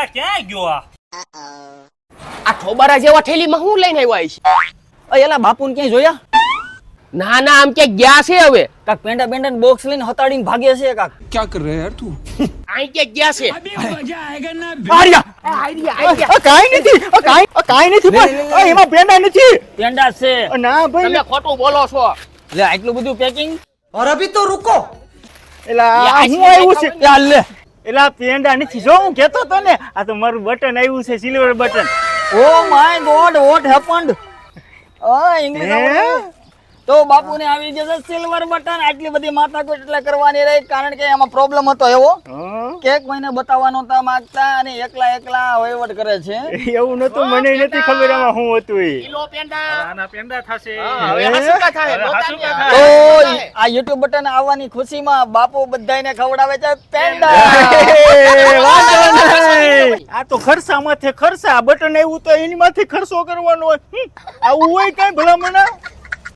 એલા ક્યાં ગયો આ ઠોબારા જેવા થેલીમાં હું લઈને આવ્યા છે? એલા બાપુને ક્યાંય જોયા? ના ના, આમ ક્યાંક ગયા છે હવે. કાક પેંડા બેંડા બોક્સ લઈને હતાડીને ભાગે છે કાક. क्या कर रहे हैं यार तू? અહીં ક્યાંક ગયા છે. કાઈ નથી પણ એમાં પેંડા નથી. પેંડા છે. ના ભાઈ તમે ખોટું બોલો છો. લે આટલું બધું પેકિંગ. એલા હું આવ્યું છે. યાર લે એલા પેંડા નથી જો હું કહેતો તો ને આ તો મારું બટન આવ્યું છે silver button. Oh my God vote happened? English તો બાપુને આવી જશે સિલ્વર બટન. આટલી બધી માથાકૂટ એટલે કરવાની રહી કારણ કે એમાં પ્રોબ્લેમ હતો એવો કે એક મહિને બતાવવા નહોતા માંગતા અને એકલા વહીવટ કરે છે. એવું નતું મને નથી ખબર આમાં શું હતું એ. કિલો પેંડા. આના પેંડા થશે હવે હાસુકા થાય. હાસુકા પોતાની તો થાય. આ યુટ્યુબ બટન આવવાની ખુશીમાં બાપુ બધાયને ખવડાવે છે પેંડા. વાંધો નહીં. આ તો ખર્ચા માથે ખર્ચા બટન આવ્યું તો એની માથે ખર્ચો કરવાનો હોય. આવું હોય કઈ ભલામણ?